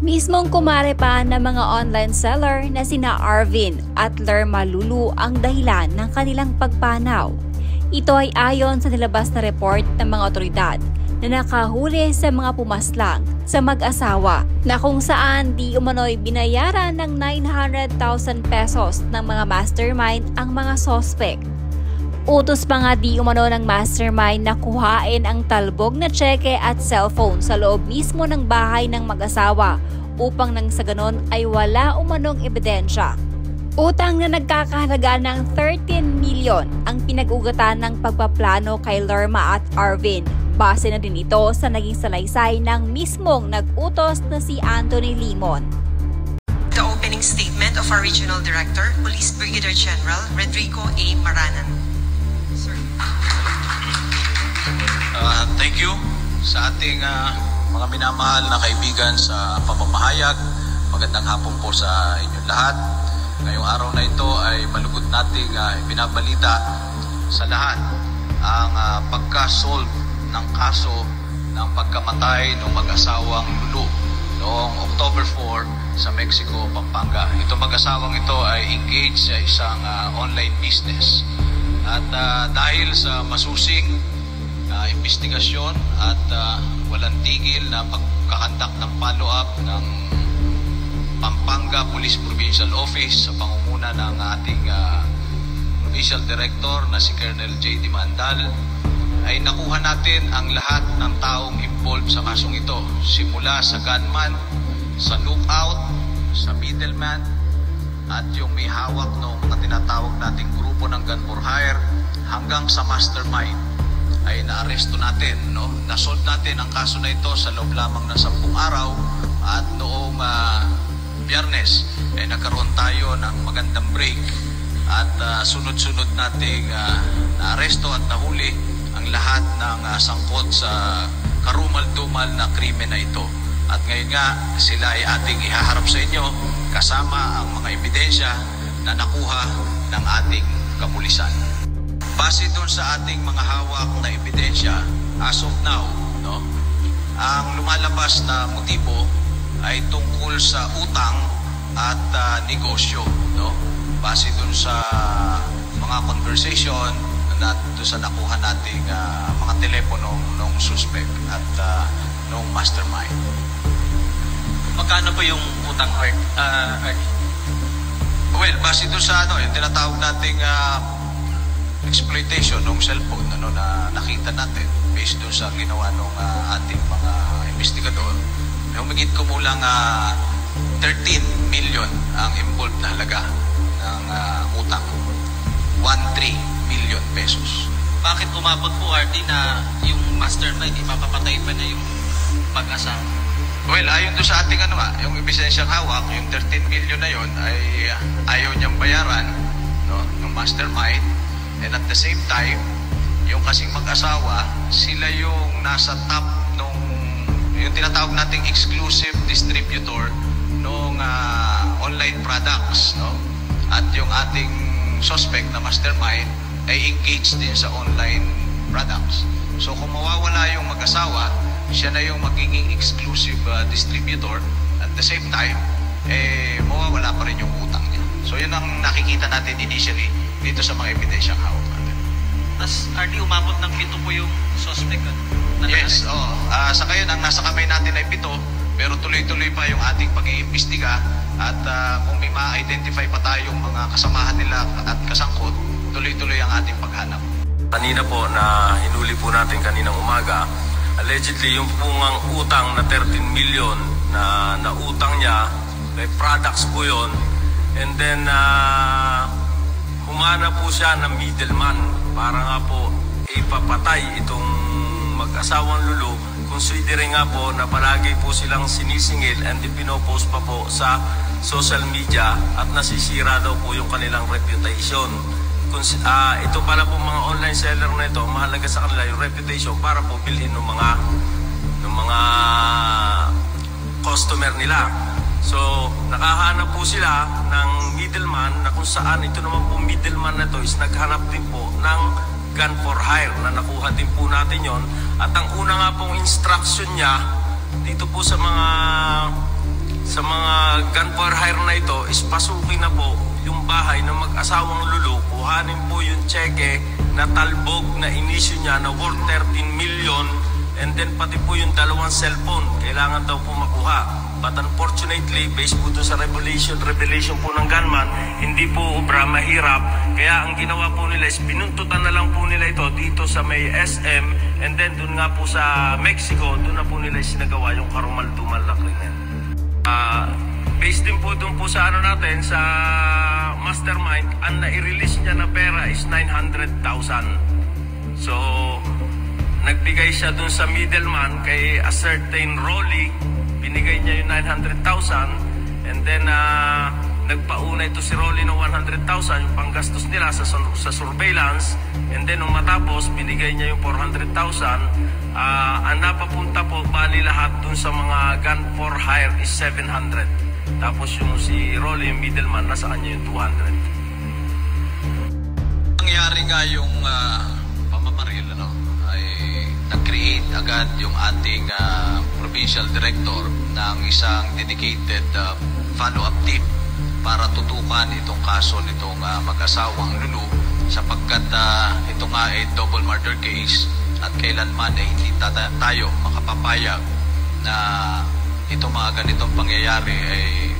Mismong kumare pa ng mga online seller na sina Arvin at Lerma Lulu ang dahilan ng kanilang pagpanaw. Ito ay ayon sa nilabas na report ng mga otoridad na nakahuli sa mga pumaslang sa mag-asawa na kung saan di umano'y binayaran ng 900,000 pesos ng mga mastermind ang mga sospek. Utos pa nga di umano ng mastermind na kuhain ang talbog na tseke at cellphone sa loob mismo ng bahay ng mag-asawa upang nang sa ganon ay wala umanong ebidensya. Utang na nagkakahalaga ng 13 milyon ang pinag-ugatan ng pagpaplano kay Lerma at Arvin. Base na din ito sa naging salaysay ng mismong nag-utos na si Anthony Limon. The opening statement of our Regional Director, Police Brigadier General Rodrigo A. Maranan. Sir. Thank you sa ating mga minamahal na kaibigan sa pamamahayag. Magandang hapon po sa inyong lahat. Ngayong araw na ito ay malugod nating binabalita sa lahat ang pagka-solve ng kaso ng pagkamatay ng mag-asawang Lulu noong October 4 sa Mexico, Pampanga. Itong mag-asawang ito ay engaged sa isang online business. At dahil sa masusing investigasyon at walang tigil na pagkakandak ng follow-up ng Pampanga Police Provincial Office sa pangunguna ng ating Provincial Director na si Colonel J.D. Mandal, ay nakuha natin ang lahat ng taong involved sa kasong ito. Simula sa gunman, sa lookout, sa middleman, at yung may hawak ng mga tinatawag nating grupo ng gun for hire hanggang sa mastermind ay naaresto natin. Nasolve natin ang kaso na ito sa loob lamang ng 10 araw at noong Biyernes ay nagkaroon tayo ng magandang break at sunod-sunod nating naaresto at nahuli ang lahat ng sangkot sa karumal-dumal na krimen na ito. At ngayon nga sila ay ating ihaharap sa inyo kasama ang mga ebidensya na nakuha ng ating kapulisan. Base doon sa ating mga hawak na ebidensya, as of now, ang lumalabas na motibo ay tungkol sa utang at negosyo. Base doon sa mga conversation na doon sa nakuha nating mga telepono ng suspect at ng mastermind. Magkano po yung utang, Art? Well, base doon sa yung tinatawag nating exploitation ng cellphone na nakita natin based doon sa ginawa ng ating mga investigador, humigit kumulang 13 million ang involved na halaga ng utang. 13 million pesos. Bakit umabot po, Artie, na yung mastermind ipapapatay pa na yung pag-asawa? Well, ayon doon sa ating yung ebidensyang hawak, yung 13 million na yon ay ayaw niyang bayaran ng mastermind. And at the same time, yung kasing mag-asawa, sila yung nasa top yung tinatawag nating exclusive distributor ng online products. At yung ating suspect na mastermind ay engaged din sa online products. So kung mawawala yung mag-asawa, siya na yung magiging exclusive distributor. At the same time, mawawala pa rin yung utang niya. So yun ang nakikita natin initially dito sa mga ebidensyang hawak natin. Tapos, Artie, umabot ng 7 po yung suspect? Yes, sa ngayon, ang nasa kamay natin ay 7, pero tuloy-tuloy pa yung ating pag-iimbestiga at kung may ma-identify pa tayong mga kasamahan nila at kasangkot, tuloy-tuloy ang ating paghanap. Kanina po na hinuli po natin kaninang umaga, allegedly yung pungang utang na 13 million na nautang niya, may products po yun, and then humana po siya ng middleman para nga po ipapatay itong mag-asawang Lulu, considering nga po na palagi po silang sinisingil and pinopost pa po sa social media at nasisira daw po yung kanilang reputation. Ito pala po mga online seller na ito, mahalaga sa kanila yung reputation para po bilhin ng mga customer nila. So, nakahanap po sila ng middleman na kung saan ito naman po middleman na ito is naghanap din po ng gun for hire na nakuha din po natin yon. At ang una nga pong instruction niya dito po sa mga sa mga gun for hire na ito is pasukin na po yung bahay ng mag-asawang Lulu, kuhanin po yung cheque na talbog na inisyu niya na worth 13 million, and then pati po yung dalawang cellphone kailangan daw po makuha. But unfortunately, based po doon sa revelation po ng gunman, hindi po obra mahirap. Kaya ang ginawa po nila is pinuntutan na lang po nila ito dito sa may SM, and then doon nga po sa Mexico, doon na po nila sinagawa yung karumal-dumal na krimen. Based din po doon po sa ano natin, sa mastermind, ang nai-release niya na pera is 900,000. So, nagbigay siya doon sa middleman kay a certain Rolly, binigay niya yung 900,000, and then nagpauna ito si Rolly ng 100,000 yung panggastos nila sa surveillance, and then nung matapos binigay niya yung 400,000. Ang napapunta po bali lahat dun sa mga gun for hire is 700, tapos yung si Rolly yung middleman nasa kanya yung 200. Nangyari nga yung pamamaril, ay nag-create agad yung ating provincial director ng isang dedicated follow-up team para tutukan itong kaso nitong mag-asawang Lulu, sapagkat ito nga ay double murder case at kailanman ay hindi tayo makapapayag na itong mga ganitong pangyayari ay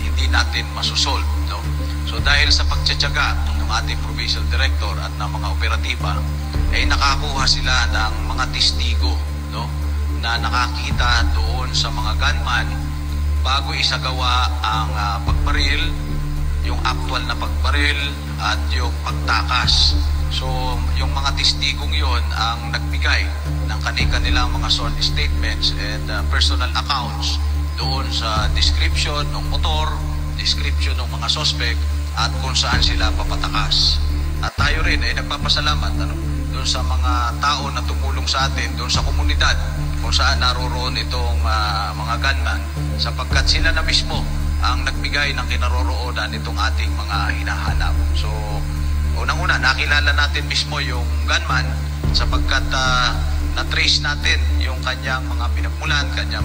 hindi natin masusolve, no? So dahil sa pagtsatsaga ng ating provincial director at ng mga operatiba, ay nakakuha sila ng mga testigo, no, na nakakita doon sa mga gunman bago isagawa ang pagbaril, yung actual na pagbaril at yung pagtakas. So yung mga testigong yon ang nagbigay ng kanilang mga sworn statements and personal accounts doon sa description ng motor, description ng mga suspect at kung saan sila papatakas. At tayo rin ay nagpapasalamat doon sa mga tao na tumulong sa atin doon sa komunidad kung saan naroroon itong mga gunman, sapagkat sila na mismo ang nagbigay ng kinaroroonan itong ating mga hinahanap. So unang-una, nakilala natin mismo yung gunman sapagkat na-trace natin yung kanyang mga pinagmulan, kanyang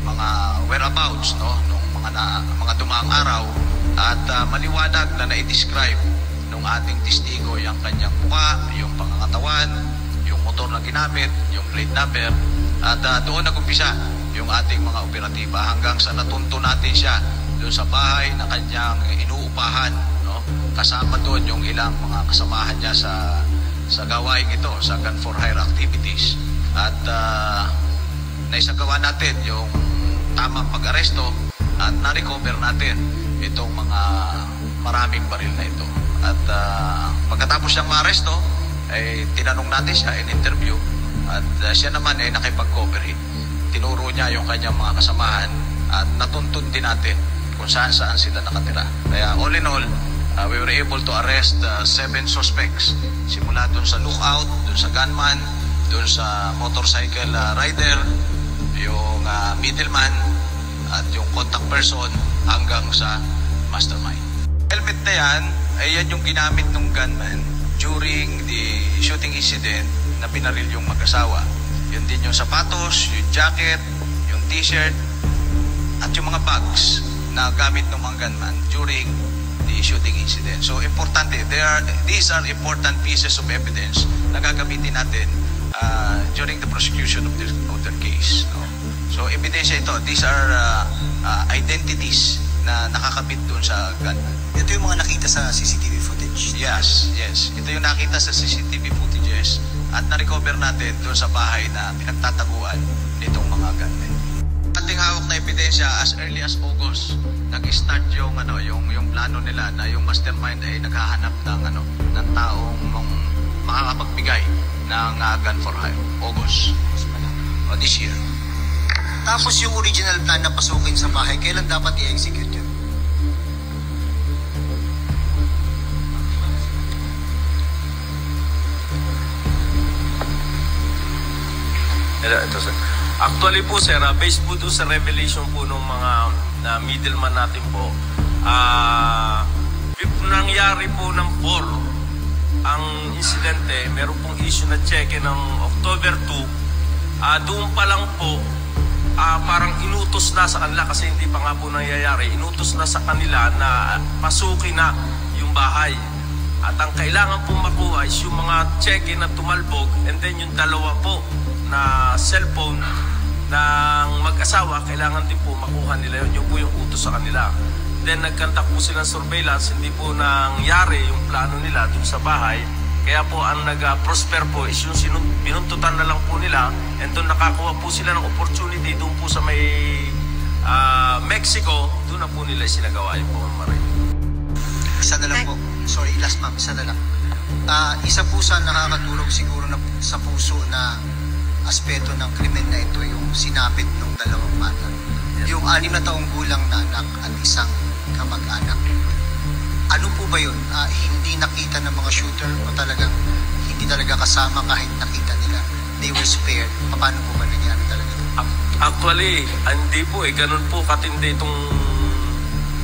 mga whereabouts, no, nung mga dumaang araw, at maliwanag na na-describe nung ating testigo yung kanyang mukha, yung pangangatawan, yung motor na ginamit, yung plate number, at doon nag-umpisa yung ating mga operatiba hanggang sa natunto natin siya doon sa bahay na kanyang inuupahan, no? Kasama doon yung ilang mga kasamahan niya sa gawaing ito, sa gun for hire activities, at naisagawa natin yung tamang pag-aresto at na-recover natin itong mga maraming baril na ito. At pagkatapos siyang ma-aresto, ay tinanong natin siya in interview, at siya naman ay nakipag-cooperate. Tinuro niya yung kanyang mga kasamahan at natuntun din natin kung saan sila nakatira. Kaya all in all, we were able to arrest 7 suspects. Simula dun sa lookout, dun sa gunman, dun sa motorcycle rider, yung middleman, at yung contact person hanggang sa mastermind. Helmet na yan, ay yan yung ginamit ng gunman during the shooting incident na binaril yung mag-asawa. Yun din yung sapatos, yung jacket, yung t-shirt, at yung mga bags na gamit ng mga gunman during the shooting incident. So importante, these are important pieces of evidence na gagamitin natin during the prosecution of their case, no? So ebidensya ito, these are identities na nakakabit doon sa gunman. Ito yung mga nakita sa CCTV footage? Yes. Ito yung nakita sa CCTV footages at na-recover natin doon sa bahay na pinagtataguan nitong mga gunmen. Ating hawak na ebidensya, as early as August, nag-start yung plano nila na yung mastermind ay naghahanap ng taong makakapagbigay ng gun for hire. August this year. Tapos yung original plan na pasukin sa bahay, kailan dapat i-execute yun? Ito, sir. Actually po, sir, based po doon sa revelation po ng mga middleman natin po, nangyari po ng 4 ang insidente, meron pong issue na cheque ng October 2, doon pa lang po parang inutos na sa kanila kasi hindi pa nga po nangyayari. Inutos na sa kanila na pasukin na yung bahay. At ang kailangan po makuha is yung mga check-in na tumalbog and then yung dalawa po na cellphone ng mag-asawa, kailangan din po makuha nila yun. Yung po yung utos sa kanila. Then nagkanta po silang surveillance, hindi po nangyari yung plano nila dun sa bahay. Kaya po ang nag-prosper po is yung binuntutan na lang po nila and doon nakakuha po sila ng opportunity doon po sa may Mexico, doon na po nila sinagawa yung pamamaray. Isa na lang po. Sorry, last ma'am, isa na lang. Isa po sa nakakatulog siguro na sa puso na aspeto ng krimen na ito yung sinapit ng dalawang bata. Yung 6 na taong gulang na anak at isang kamag-anak. Ano po ba yun? Hindi nakita ng mga shooter o talagang hindi talaga kasama kahit nakita nila? They were spared. Paano po ba nangyari talaga? Actually, hindi po ganun po katindi itong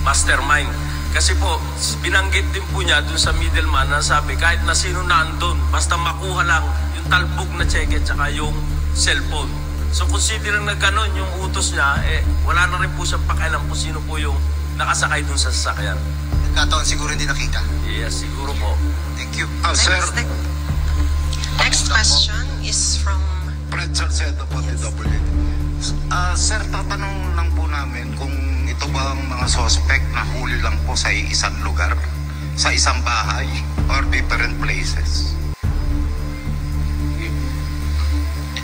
mastermind. Kasi po, binanggit din po niya dun sa middleman na sabi kahit na sino na andun, basta makuha lang yung talbog na cheque at saka yung cellphone. So considering na ganun yung utos niya, wala na rin po siyang pakialam kung sino po yung nakasakay dun sa sasakyan. Nagkataon siguro hindi nakita. Yes, siguro po. Thank you. Sir. Next question is from Fred Salcedo po, DWD. Sir, tatanong lang po namin kung ito ba ang mga suspect na huli lang po sa isang lugar, sa isang bahay, or different places?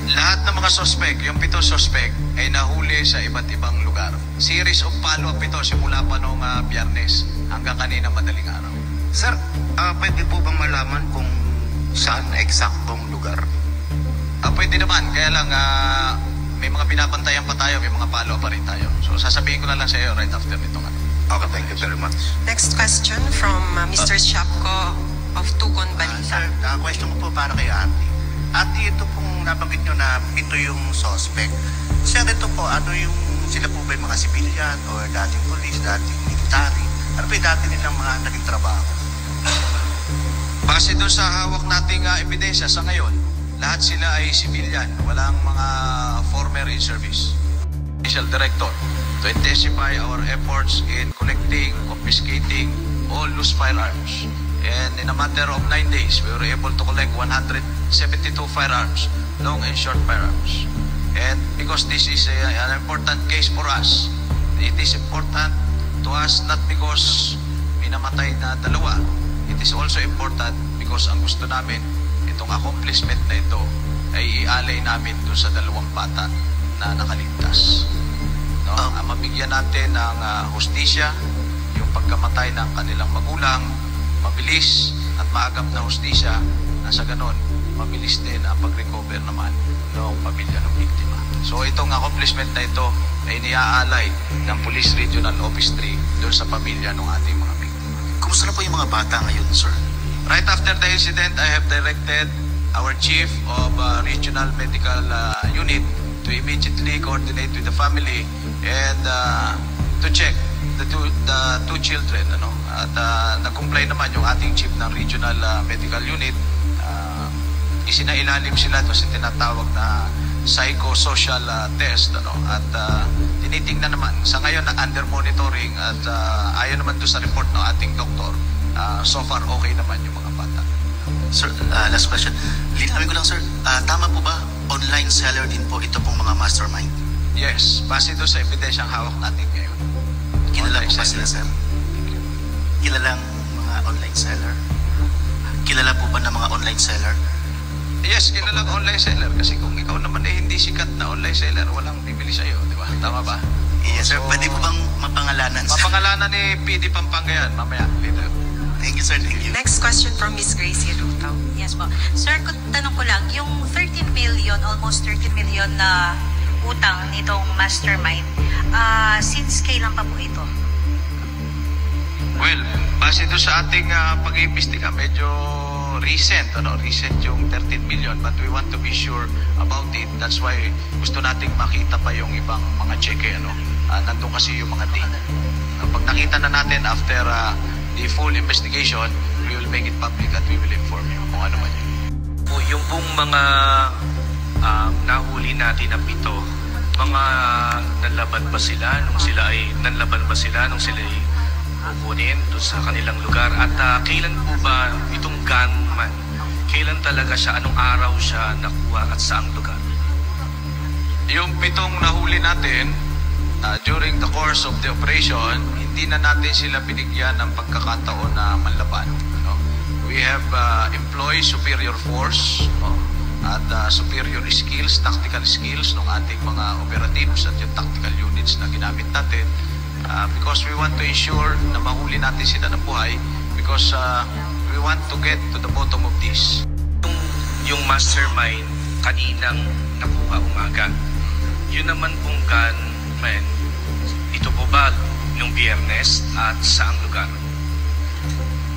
Lahat ng mga suspect, yung 7 suspect, ay nahuli sa iba't ibang lugar. Series of follow-up ito simula pa noong Biyernes hanggang kanina madaling araw. Sir, pwede po bang malaman kung saan eksaktong lugar? Pwede naman, kaya lang may mga binabantayan pa tayo, may mga follow-up pa rin tayo. So sasabihin ko na lang sa iyo right after nito. Okay, thank you very much. next question from Mr. Shapko of Tugon Balita. Sir, question ko po para kay Ate. Ate, ito pong nabanggit nyo na 7 yung suspect. Sir, ito po, ano yung sila po ba yung mga civilian or dating police, dating military? Ano ba yung dati nilang mga naging trabaho? Base doon sa hawak nating ebidensya sa ngayon, lahat sila ay civilian, walang mga former in service. Special Director, to intensify our efforts in collecting, confiscating all loose firearms. And in a matter of 9 days, we were able to collect 172 firearms, long and short firearms. And because this is an important case for us, it is important to us not because minamatay na dalawa. It is also important because ang gusto namin, itong accomplishment na ito ay ialay namin doon sa 2 bata na nakaligtas. No? Mabigyan natin ng hustisya, yung pagkamatay ng kanilang magulang, mabilis at maagap na hustisya, na sa ganon, mabilis din ang pag-recover naman ng pamilya ng biktima. So itong accomplishment na ito ay iniaalay ng Police Regional Office 3 doon sa pamilya ng ating mga biktima. Kumusta na po yung mga bata ngayon, sir? Right after the incident, I have directed our Chief of Regional Medical Unit to immediately coordinate with the family and to check the two children. At nag-comply naman yung ating Chief ng Regional Medical Unit. Isinailalim sila ito sa tinatawag na psychosocial test. At tinitingnan naman. Sa ngayon, under monitoring at ayon naman doon sa report ng ating doktor, so far okay naman yung mga bata. Sir, last question. Linawin ko lang, sir. Tama po ba online seller din po ito pong mga mastermind? Yes, base doon sa ebidensyang hawak natin ngayon. Kilala po ba sila, sir? Kilalang mga online seller? Kilala po ba ng mga online seller? Yes, kilalang online seller. Kasi kung ikaw naman hindi sikat na online seller, walang bibili sa'yo, di ba? Tama ba? Yes, sir. Pwede po bang mapangalanan, sir? Mapangalanan ni PD Pampanga yan, mamaya. Dito. Thank you, sir. Thank you. Next question from Miss Gracie Rutaw. Yes po. Sir, tanong ko lang, yung 13 million, almost 13 million na utang nitong mastermind, since kailan pa po ito? Well, base doon sa ating pag-iimbestiga, medyo recent yung 13 million, but we want to be sure about it. That's why gusto nating makita pa yung ibang mga cheque. Nandun kasi yung mga date. Pag nakita na natin after the full investigation, we will make it public at we will inform you kung ano man yun. Yung pong mga nahuli natin na 7, mga nanlaban ba sila nung sila ay pupunin doon sa kanilang lugar? At kailan po ba itong gunman, kailan talaga siya, anong araw siya nakuha at saang lugar? Yung 7 nahuli natin, during the course of the operation, hindi na natin sila binigyan ng pagkakataon na manlaban. No? We have employed superior force, no? At superior skills, tactical skills ng ating mga operatives at yung tactical units na ginamit natin. Because we want to ensure na mahuli natin sila ng buhay, because we want to get to the bottom of this. Yung mastermind kaninang nakuha umaga, yun naman pong gunman, ito po ba nung Biyernes at saang lugar?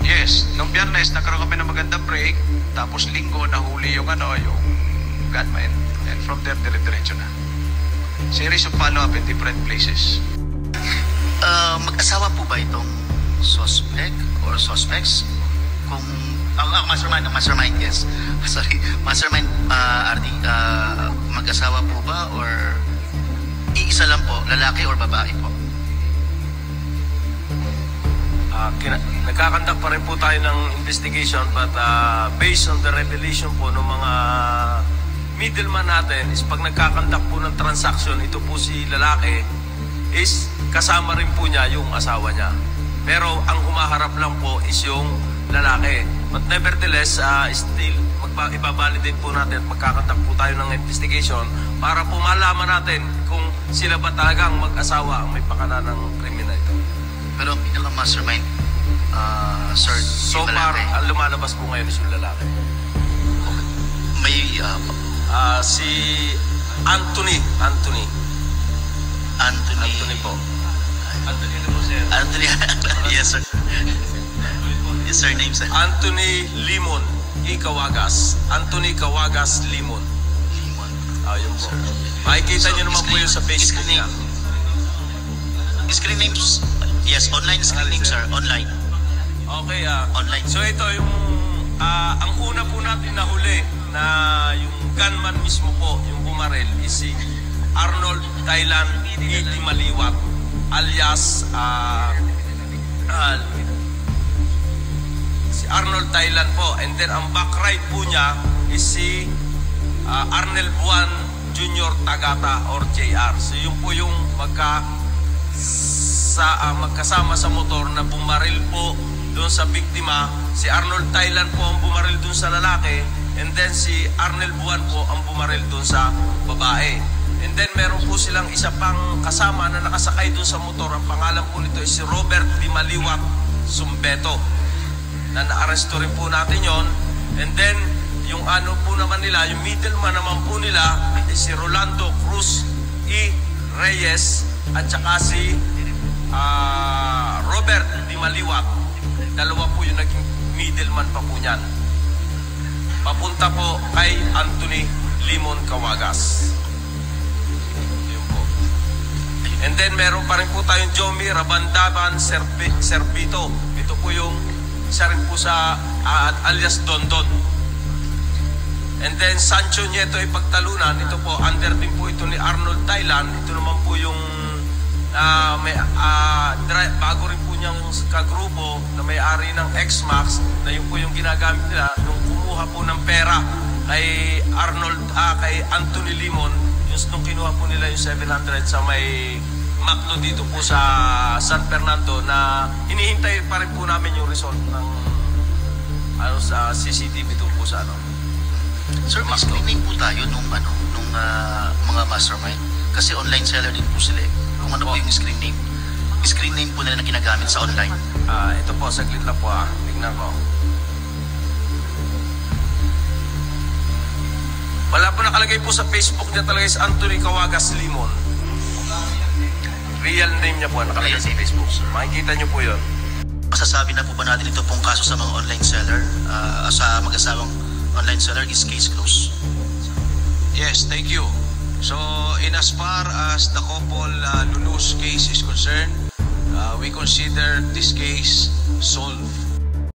Yes, nung Biyernes nagkaroon kami ng magandang break, tapos Linggo nahuli yung gunman, and from there dire-diretso na. Series of follow-up in different places. Mag-asawa po ba itong suspect or suspects? Kung mastermind, yes. Sorry, mastermind, RD, mag-asawa po ba or iisa lang po, lalaki or babae po? Nagkakandak pa rin po tayo ng investigation, but based on the revelation po ng mga middleman natin is pag nagkakandak po ng transaction, ito po si lalaki is kasama rin po niya yung asawa niya. Pero ang humaharap lang po is yung lalaki. But nevertheless, still ibabalidate po natin at magkakandak po tayo ng investigation para po malaman natin kung sila ba talagang mag-asawa ang may pakana ng krimen na ito. Pero ang pinaka-mastermind, sir, so far, ang lumalabas po ngayon is yung lalaki. Okay. May, si Anthony po. Anthony po, sir. Anthony, yes, sir. Yes, sir, name, sir. Anthony Limon Cawagas. Anthony Cawagas Limon. Yun po. Makikita niyo naman po yun sa Facebook niya. Screen names, yes, online screen names, sir, online. Okay, online. So ito yung, ang una po natin nahuli na yung gunman mismo po, yung bumarel, is si Arnold Thailand Maliwat, alias si Arnold Thailand po. And then ang back right po niya is si Arnel Buwan Jr. Tagata or JR. So yun po yung magkasama sa motor na bumaril po doon sa biktima. Si Arnold Thailand po ang bumaril doon sa lalaki, and then si Arnel Buwan po ang bumaril doon sa babae. And then meron po silang isa pang kasama na nakasakay doon sa motor. Ang pangalan po nito is si Robert Di Maliwat Sumbeto, na naaresto rin po natin yon. And then yung ano po naman nila, yung middleman naman po nila is si Rolando Cruz E. Reyes at saka si Robert Di Maliwat. Dalawa po yung naging middleman pa po niyan, papunta po kay Anthony Limon Cawagas. Yun po. And then meron pa rin po tayong Jomi Rabandaban Servito. Ito po yung isa rin po sa alias Dondon. And then Sancho Nieto ay pagtalunan. Ito po, under din po ito ni Arnold Thailand. Ito naman po yung bago rin po niyang kagrupo na may-ari ng X-Max, na yun po yung ginagamit nila nung kumuha po ng pera kay kay Anthony Limon, yung nung kinuha po nila yung 700 sa may Maclo dito po sa San Fernando, na hinihintay pa rin po namin yung result ng sa CCTV doon po sa Sir, may screening po tayo nung mga mastermind, kasi online seller din po sila. Kung ano po yung screen name po nila na ginagamit sa online. Ito po, saglit lang po tingnan ko. Wala po nakalagay po sa Facebook niya talaga is Anthony Cawagas Limon. Real name niya po nakalagay sa Facebook. Makikita niyo po yun. Masasabi na po ba natin ito pong kaso sa mga online seller, sa mag-asawang online seller is case closed? Yes, thank you. So, in as far as the couple Lulu's case is concerned, we consider this case solved.